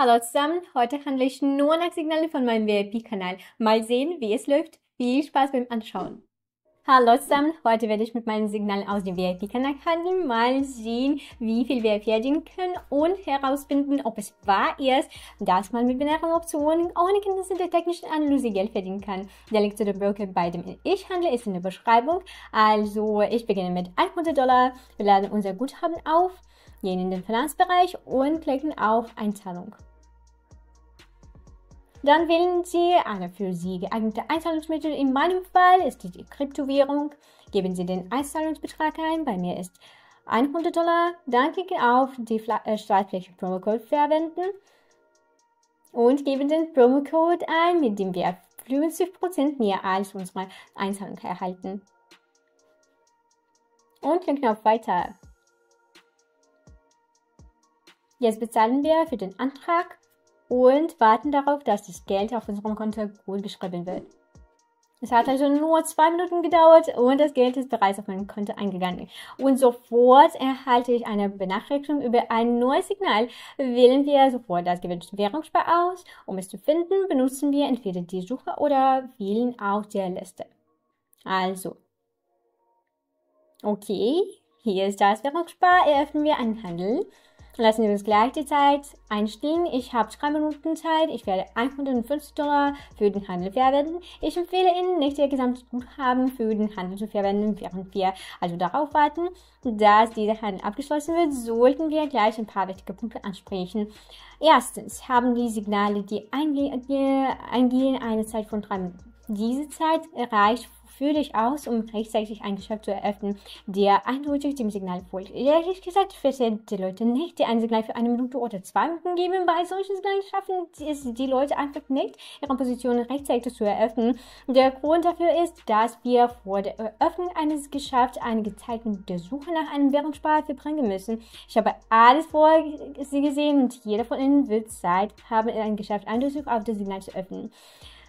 Hallo zusammen, heute handle ich nur nach Signalen von meinem VIP-Kanal. Mal sehen, wie es läuft. Viel Spaß beim Anschauen. Hallo zusammen, heute werde ich mit meinen Signalen aus dem VIP-Kanal handeln. Mal sehen, wie viel wir verdienen können und herausfinden, ob es wahr ist, dass man mit binären Optionen ohne Kenntnisse der technischen Analyse Geld verdienen kann. Der Link zu dem Broker, bei dem ich handle, ist in der Beschreibung. Also ich beginne mit $100. Wir laden unser Guthaben auf, gehen in den Finanzbereich und klicken auf Einzahlung. Dann wählen Sie eine für Sie geeignete Einzahlungsmittel. In meinem Fall ist die Kryptowährung. Geben Sie den Einzahlungsbetrag ein. Bei mir ist $100. Dann klicken auf die Startfläche Promocode verwenden und geben den Promocode ein, mit dem wir 50% mehr als unsere Einzahlung erhalten. Und klicken auf Weiter. Jetzt bezahlen wir für den Antrag und warten darauf, dass das Geld auf unserem Konto gut geschrieben wird. Es hat also nur 2 Minuten gedauert und das Geld ist bereits auf mein Konto eingegangen. Und sofort erhalte ich eine Benachrichtigung über ein neues Signal. Wählen wir sofort das gewünschte Währungspaar aus. Um es zu finden, benutzen wir entweder die Suche oder wählen aus der Liste. Also, okay, hier ist das Währungspaar. Eröffnen wir einen Handel. Lassen wir uns gleich die Zeit einstellen. Ich habe 3 Minuten Zeit. Ich werde $150 für den Handel verwenden. Ich empfehle Ihnen, nicht Ihr gesamtes Guthaben für den Handel zu verwenden. Während wir also darauf warten, dass dieser Handel abgeschlossen wird, sollten wir gleich ein paar wichtige Punkte ansprechen. Erstens haben die Signale, die eingehen, eine Zeit von 3 Minuten. Diese Zeit reicht völlig aus, um rechtzeitig ein Geschäft zu eröffnen, der eindeutig dem Signal folgt. Ehrlich gesagt, verstehen die Leute nicht, die ein Signal für 1 Minute oder 2 Minuten geben. Bei solchen Signalen schaffen es die Leute einfach nicht, ihre Position rechtzeitig zu eröffnen. Der Grund dafür ist, dass wir vor der Eröffnung eines Geschäfts einige Zeit mit der Suche nach einem Währungspaar verbringen müssen. Ich habe alles vor Sie gesehen und jeder von Ihnen wird Zeit haben, ein Geschäft eindeutig auf das Signal zu öffnen.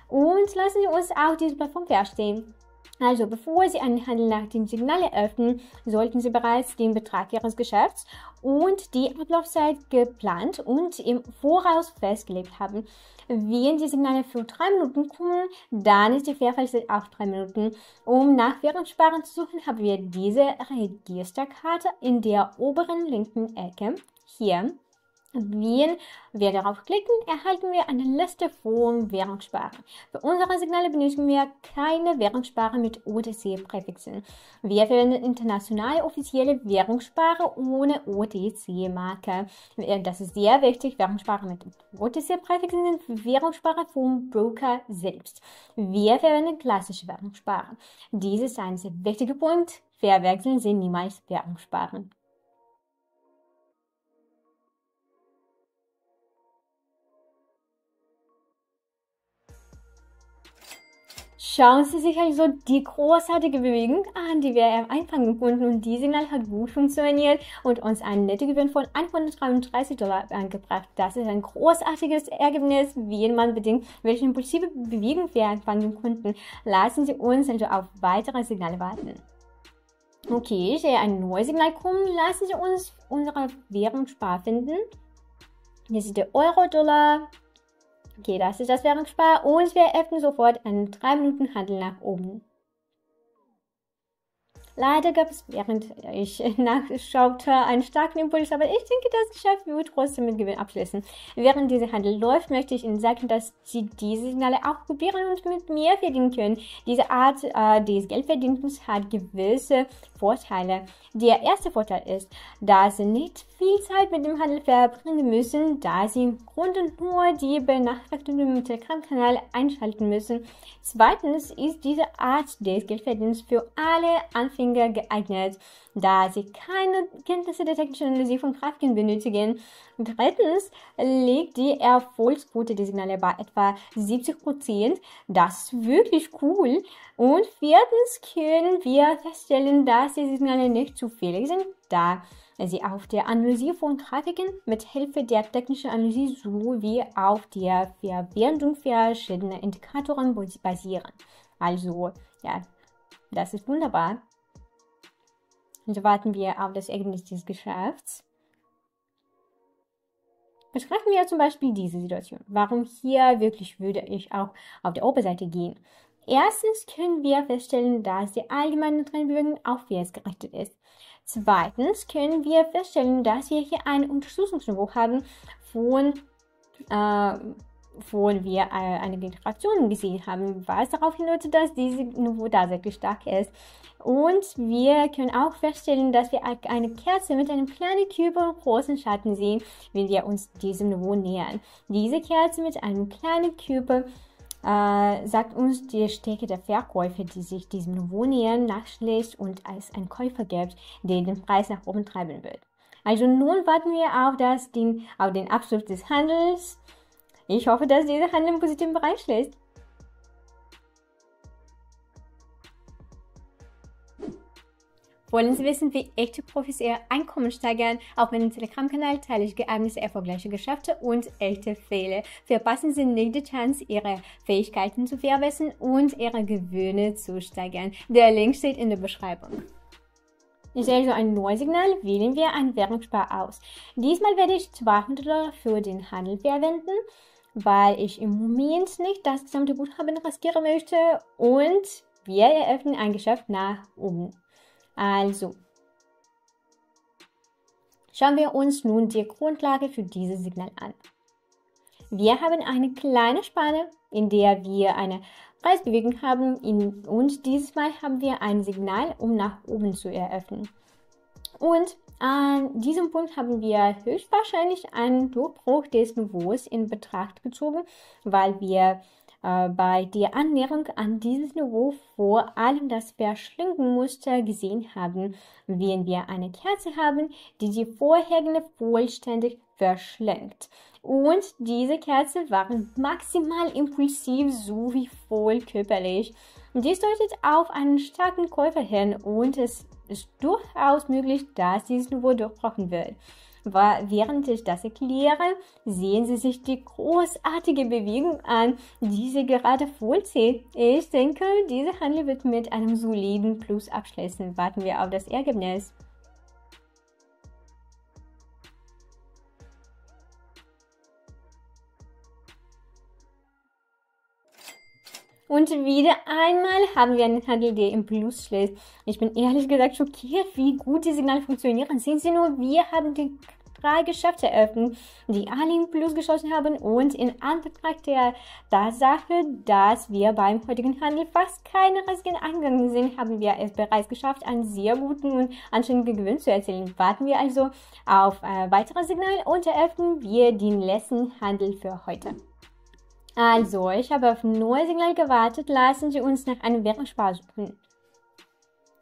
Und lassen Sie uns auch diese Plattform verstehen. Also, bevor Sie einen Handel nach dem Signal eröffnen, sollten Sie bereits den Betrag Ihres Geschäfts und die Ablaufzeit geplant und im Voraus festgelegt haben. Wenn die Signale für 3 Minuten kommen, dann ist die Verfallszeit auch 3 Minuten. Um nach Währungspaaren zu suchen, haben wir diese Registerkarte in der oberen linken Ecke hier. Wenn wir darauf klicken, erhalten wir eine Liste von Währungspaaren. Für unsere Signale benötigen wir keine Währungspaare mit OTC-Präfixen. Wir verwenden internationale offizielle Währungspaare ohne OTC-Marke. Das ist sehr wichtig. Währungspaare mit OTC-Präfixen sind Währungspaare vom Broker selbst. Wir verwenden klassische Währungspaare. Dies ist ein sehr wichtiger Punkt. Verwechseln Sie niemals Währungspaare. Schauen Sie sich also die großartige Bewegung an, die wir einfangen konnten, und die Signal hat gut funktioniert und uns einen Nettogewinn von $133 angebracht. Das ist ein großartiges Ergebnis, wenn man bedenkt, welche impulsive Bewegung wir einfangen konnten. Lassen Sie uns also auf weitere Signale warten. Okay, ich sehe ein neues Signal kommen. Lassen Sie uns unsere Währungspaar finden. Hier ist der Euro-Dollar. Okay, das ist das Währungspaar und wir öffnen sofort einen 3 Minuten Handel nach oben. Leider gab es, während ich nachschaute, einen starken Impuls, aber ich denke, das Geschäft wird trotzdem mit Gewinn abschließen. Während dieser Handel läuft, möchte ich Ihnen sagen, dass Sie diese Signale auch probieren und mit mehr verdienen können. Diese Art des Geldverdienens hat gewisse Vorteile. Der erste Vorteil ist, dass Sie nicht viel Zeit mit dem Handel verbringen müssen, da Sie im Grunde nur die Benachrichtigungen im Telegram-Kanal einschalten müssen. Zweitens ist diese Art des Geldverdienens für alle Anfänger geeignet, da sie keine Kenntnisse der technischen Analyse von Grafiken benötigen. Drittens liegt die Erfolgsquote der Signale bei etwa 70%. Das ist wirklich cool. Und viertens können wir feststellen, dass die Signale nicht zufällig sind, da sie auf der Analyse von Grafiken mit Hilfe der technischen Analyse sowie auf der Verwendung verschiedener Indikatoren basieren. Also, ja, das ist wunderbar. Und so warten wir auf das Ergebnis des Geschäfts. Betrachten wir zum Beispiel diese Situation. Warum hier wirklich würde ich auch auf der Oberseite gehen? Erstens können wir feststellen, dass die allgemeine Trennbewegung aufwärts gerichtet ist. Zweitens können wir feststellen, dass wir hier ein Unterstützungsniveau haben, von wir eine Generation gesehen haben, was darauf hindeutet, dass dieses Niveau tatsächlich stark ist. Und wir können auch feststellen, dass wir eine Kerze mit einem kleinen Kübel und großen Schatten sehen, wenn wir uns diesem Niveau nähern. Diese Kerze mit einem kleinen Kübel sagt uns die Stärke der Verkäufer, die sich diesem Niveau nähern, nachschlägt und es einen Käufer gibt, der den Preis nach oben treiben wird. Also nun warten wir auf den Abschluss des Handels. Ich hoffe, dass dieser Handel im positiven Bereich schlägt. Wollen Sie wissen, wie echte Profis ihr Einkommen steigern? Auf meinem Telegram-Kanal teile ich Geheimnisse erfolgreicher Geschäfte und echte Fehler. Verpassen Sie nicht die Chance, Ihre Fähigkeiten zu verbessern und Ihre Gewinne zu steigern. Der Link steht in der Beschreibung. Ich sehe also ein neues Signal, wählen wir ein Währungspaar aus. Diesmal werde ich $200 für den Handel verwenden, weil ich im Moment nicht das gesamte Guthaben riskieren möchte und wir eröffnen ein Geschäft nach oben. Also, schauen wir uns nun die Grundlage für dieses Signal an. Wir haben eine kleine Spanne, in der wir eine Preisbewegung haben und dieses Mal haben wir ein Signal, um nach oben zu eröffnen. Und an diesem Punkt haben wir höchstwahrscheinlich einen Durchbruch des Niveaus in Betracht gezogen, weil wir bei der Annäherung an dieses Niveau vor allem das Verschlingenmuster gesehen haben, wenn wir eine Kerze haben, die die vorhergehende vollständig verschlingt. Und diese Kerzen waren maximal impulsiv sowie voll körperlich. Dies deutet auf einen starken Käufer hin und es ist durchaus möglich, dass dieses Niveau durchbrochen wird. Während ich das erkläre, sehen Sie sich die großartige Bewegung an, die sie gerade vollzieht. Ich denke, dieser Handel wird mit einem soliden Plus abschließen. Warten wir auf das Ergebnis. Und wieder einmal haben wir einen Handel, der im Plus schlägt. Ich bin ehrlich gesagt schockiert, wie gut die Signale funktionieren. Sehen Sie nur, wir haben die 3 Geschäfte eröffnet, die alle im Plus geschossen haben und in Anbetracht der Tatsache, dass wir beim heutigen Handel fast keine Risiken eingegangen sind, haben wir es bereits geschafft, einen sehr guten und anständigen Gewinn zu erzielen. Warten wir also auf weitere Signale und eröffnen wir den letzten Handel für heute. Also, ich habe auf ein neues Signal gewartet. Lassen Sie uns nach einem Währungspaar suchen.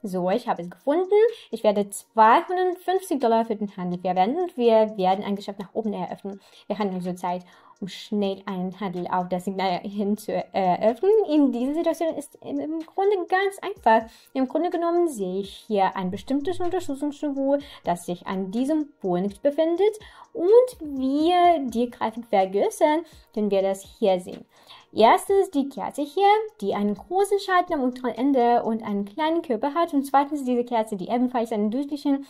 So, ich habe es gefunden. Ich werde $250 für den Handel verwenden. Wir werden ein Geschäft nach oben eröffnen. Wir haben also Zeit, um schnell einen Handel auf das Signal hin zu eröffnen. In dieser Situation ist im Grunde ganz einfach. Im Grunde genommen sehe ich hier ein bestimmtes Unterstützungsniveau, das sich an diesem Punkt befindet. Und wir die Grafik vergrößern, können wir das hier sehen. Erstens die Kerze hier, die einen großen Schatten am unteren Ende und einen kleinen Körper hat. Und zweitens diese Kerze, die ebenfalls einen deutlichen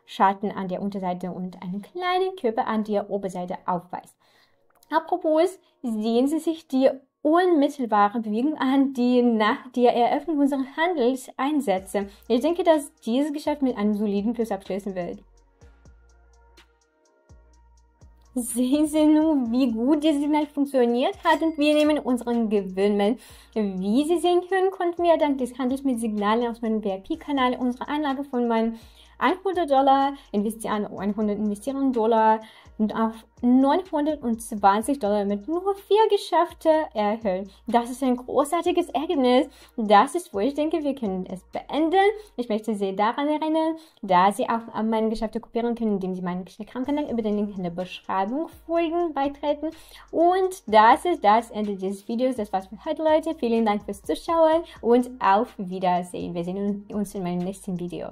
Schatten an der Unterseite und einen kleinen Körper an der Oberseite aufweist. Apropos, sehen Sie sich die unmittelbare Bewegung an, die nach der Eröffnung unseres Handels einsetzt. Ich denke, dass dieses Geschäft mit einem soliden Plus abschließen wird. Sehen Sie nun, wie gut dieses Signal funktioniert hat und wir nehmen unseren Gewinn mit. Wie Sie sehen können, konnten wir dank des Handels mit Signalen aus meinem VIP-Kanal unsere Anlage von meinen $100 investieren, $100 und auf $920 mit nur 4 Geschäfte erhöhen. Das ist ein großartiges Ergebnis. Das ist, wo ich denke, wir können es beenden. Ich möchte Sie daran erinnern, dass Sie auch an meine Geschäfte kopieren können, indem Sie meinen Telegram-Kanal über den Link in der Beschreibung folgen, beitreten. Und das ist das Ende dieses Videos. Das war's für heute, Leute. Vielen Dank fürs Zuschauen und auf Wiedersehen. Wir sehen uns in meinem nächsten Video.